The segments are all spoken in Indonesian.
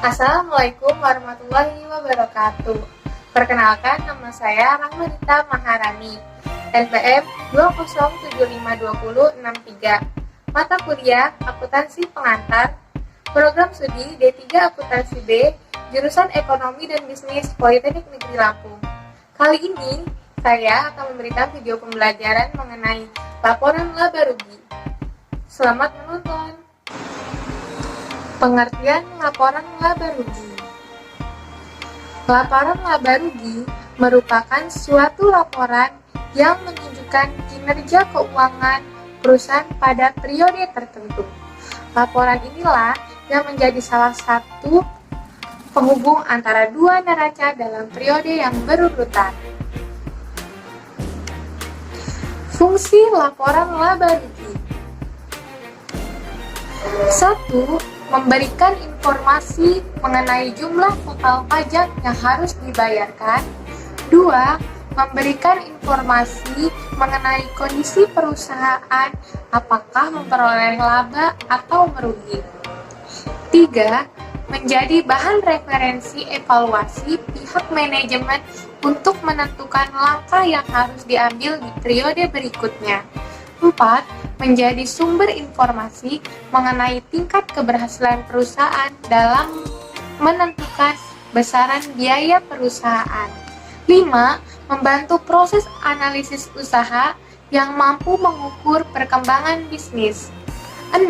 Assalamualaikum warahmatullahi wabarakatuh. Perkenalkan, nama saya Rahmanita Maharani, NPM 207520063. Mata kuliah Akuntansi Pengantar, Program Studi D3 Akuntansi B, Jurusan Ekonomi dan Bisnis Politeknik Negeri Lampung. Kali ini, saya akan memberikan video pembelajaran mengenai laporan laba rugi. Selamat menonton. Pengertian laporan laba rugi. Laporan laba rugi merupakan suatu laporan yang menunjukkan kinerja keuangan perusahaan pada periode tertentu. Laporan inilah yang menjadi salah satu penghubung antara dua neraca dalam periode yang berurutan. Fungsi laporan laba rugi. 1. Memberikan informasi mengenai jumlah total pajak yang harus dibayarkan. 2. Memberikan informasi mengenai kondisi perusahaan, apakah memperoleh laba atau merugi. 3. Menjadi bahan referensi evaluasi pihak manajemen untuk menentukan langkah yang harus diambil di periode berikutnya. 4. Menjadi sumber informasi mengenai tingkat keberhasilan perusahaan dalam menentukan besaran biaya perusahaan. 5. Membantu proses analisis usaha yang mampu mengukur perkembangan bisnis. 6.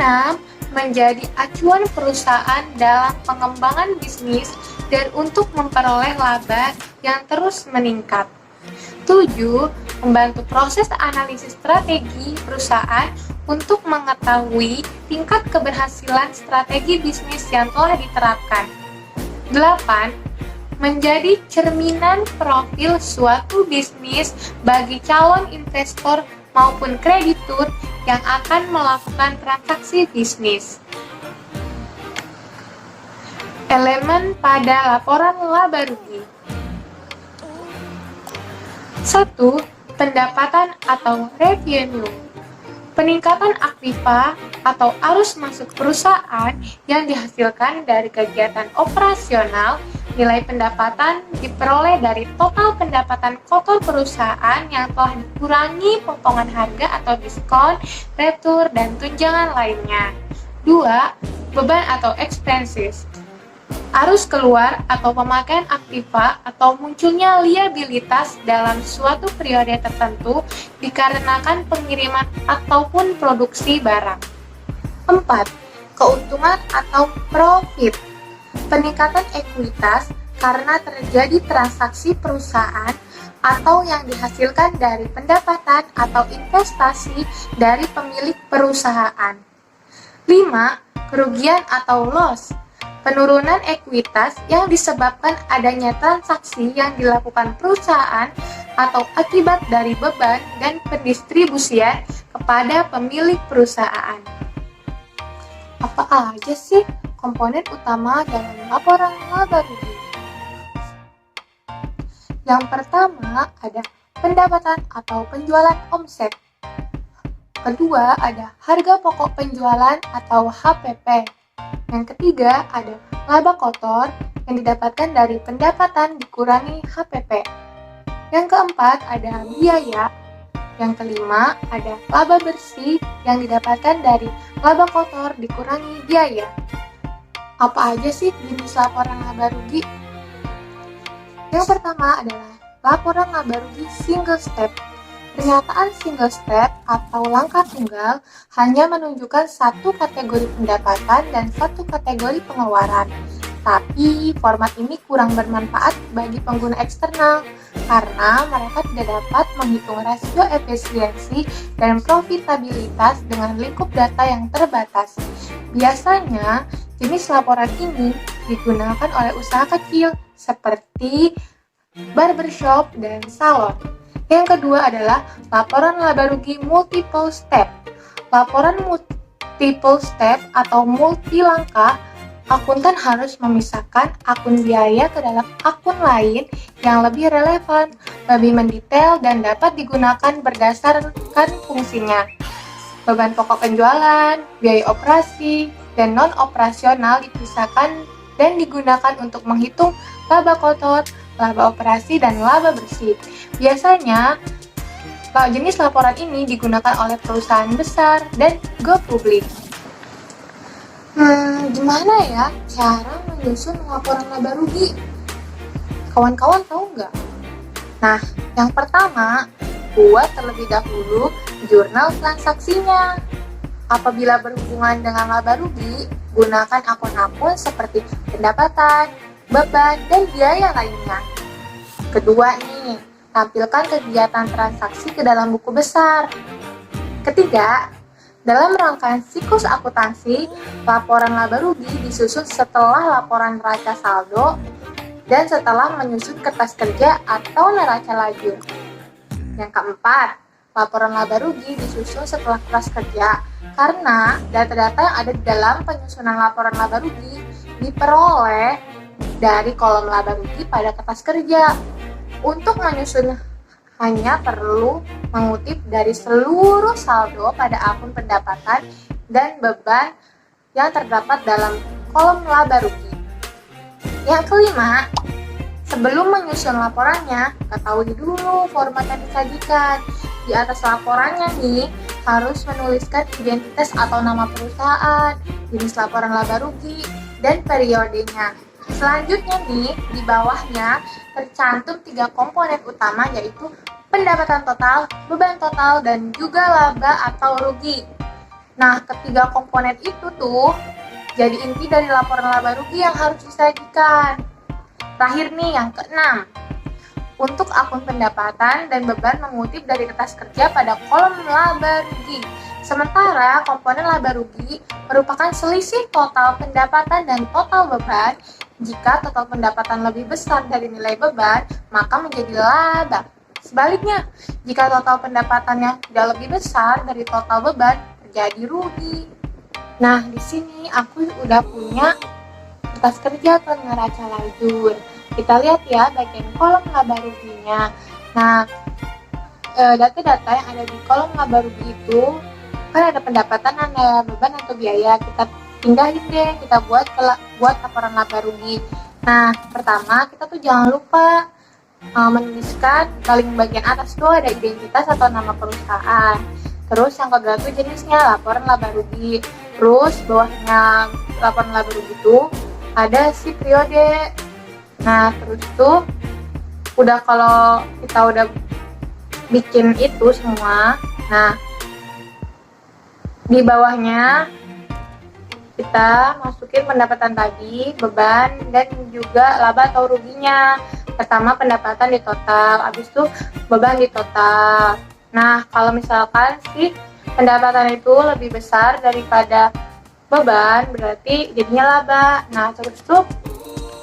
Menjadi acuan perusahaan dalam pengembangan bisnis dan untuk memperoleh laba yang terus meningkat. 7. Membantu proses analisis strategi perusahaan untuk mengetahui tingkat keberhasilan strategi bisnis yang telah diterapkan. 8. Menjadi cerminan profil suatu bisnis bagi calon investor maupun kreditur yang akan melakukan transaksi bisnis. Elemen pada laporan laba rugi. 1. Pendapatan atau revenue. Peningkatan aktiva atau arus masuk perusahaan yang dihasilkan dari kegiatan operasional. Nilai pendapatan diperoleh dari total pendapatan kotor perusahaan yang telah dikurangi potongan harga atau diskon, retur, dan tunjangan lainnya. 2. Beban atau expenses. Arus keluar atau pemakaian aktiva atau munculnya liabilitas dalam suatu periode tertentu dikarenakan pengiriman ataupun produksi barang. 4. Keuntungan atau profit. Peningkatan ekuitas karena terjadi transaksi perusahaan atau yang dihasilkan dari pendapatan atau investasi dari pemilik perusahaan. 5. Kerugian atau loss. Penurunan ekuitas yang disebabkan adanya transaksi yang dilakukan perusahaan atau akibat dari beban dan pendistribusian kepada pemilik perusahaan. Apa aja sih komponen utama dalam laporan laba rugi? Yang pertama ada pendapatan atau penjualan omset. Kedua ada harga pokok penjualan atau HPP. Yang ketiga ada laba kotor yang didapatkan dari pendapatan dikurangi HPP. Yang keempat ada biaya. Yang kelima ada laba bersih yang didapatkan dari laba kotor dikurangi biaya. Apa aja sih jenis laporan laba rugi? Yang pertama adalah laporan laba rugi single step. Pernyataan single step atau langkah tunggal hanya menunjukkan satu kategori pendapatan dan satu kategori pengeluaran. Tapi format ini kurang bermanfaat bagi pengguna eksternal karena mereka tidak dapat menghitung rasio efisiensi dan profitabilitas dengan lingkup data yang terbatas. Biasanya, jenis laporan ini digunakan oleh usaha kecil seperti barbershop dan salon. Yang kedua adalah laporan laba rugi multiple step. Laporan multiple step atau multi langkah, akuntan harus memisahkan akun biaya ke dalam akun lain yang lebih relevan, lebih mendetail, dan dapat digunakan berdasarkan fungsinya. Beban pokok penjualan, biaya operasi, dan non-operasional dipisahkan dan digunakan untuk menghitung laba kotor, laba operasi, dan laba bersih. Biasanya, jenis laporan ini digunakan oleh perusahaan besar dan go publik. Gimana ya cara menyusun laporan laba rugi? Kawan-kawan tahu nggak? Nah, yang pertama, buat terlebih dahulu jurnal transaksinya. Apabila berhubungan dengan laba rugi, gunakan akun-akun seperti pendapatan, beban, dan biaya lainnya. Kedua nih, tampilkan kegiatan transaksi ke dalam buku besar. Ketiga, dalam rangkaian siklus akuntansi, laporan laba rugi disusun setelah laporan neraca saldo dan setelah menyusun kertas kerja atau neraca lajur. Yang keempat, laporan laba rugi disusun setelah kertas kerja karena data-data yang ada di dalam penyusunan laporan laba rugi diperoleh dari kolom laba rugi pada kertas kerja. Untuk menyusun hanya perlu mengutip dari seluruh saldo pada akun pendapatan dan beban yang terdapat dalam kolom laba rugi. Yang kelima, sebelum menyusun laporannya, ketahui dulu format yang disajikan. Di atas laporannya nih, harus menuliskan identitas atau nama perusahaan, jenis laporan laba rugi, dan periodenya. Selanjutnya nih, di bawahnya tercantum 3 komponen utama yaitu pendapatan total, beban total, dan juga laba atau rugi. Nah, ketiga komponen itu tuh jadi inti dari laporan laba rugi yang harus disajikan. Terakhir nih, yang keenam. Untuk akun pendapatan dan beban mengutip dari kertas kerja pada kolom laba rugi. Sementara komponen laba rugi merupakan selisih total pendapatan dan total beban. Jika total pendapatan lebih besar dari nilai beban, maka menjadi laba. Sebaliknya, jika total pendapatannya tidak lebih besar dari total beban, terjadi rugi. Nah, di sini aku udah punya kertas kerja atau neraca lajur. Kita lihat ya bagian kolom laba ruginya. Nah, data-data yang ada di kolom laba rugi itu kan ada pendapatan, ada beban atau biaya. Kita pindahin deh, kita buat laporan laba rugi. Nah, pertama kita tuh jangan lupa menuliskan paling bagian atas tuh ada identitas atau nama perusahaan. Terus yang kedua tuh jenisnya laporan laba rugi. Terus bawahnya laporan laba rugi itu ada si periode. Nah, terus tuh kalau kita udah bikin itu semua, nah di bawahnya kita masukin pendapatan tadi, beban, dan juga laba atau ruginya. Pertama pendapatan di total, habis itu beban di total. Nah, kalau misalkan si pendapatan itu lebih besar daripada beban, berarti jadinya laba. Nah, terus tuh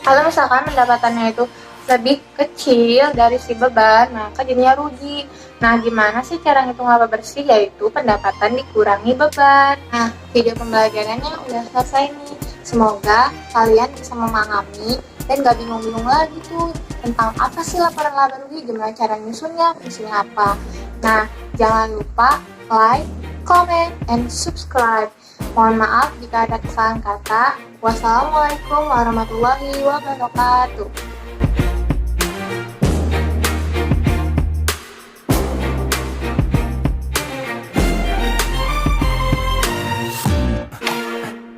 kalau misalkan pendapatannya itu lebih kecil dari si beban, maka jadinya rugi. Nah, gimana sih cara ngitung laba bersih? Yaitu pendapatan dikurangi beban. Nah, video pembelajarannya udah selesai nih. Semoga kalian bisa memahami dan gak bingung-bingung lagi tuh tentang apa sih laporan laba rugi, gimana cara nyusunnya, fungsinya apa. Nah, jangan lupa like, comment, and subscribe. Mohon maaf jika ada kesalahan kata. Wassalamualaikum warahmatullahi wabarakatuh.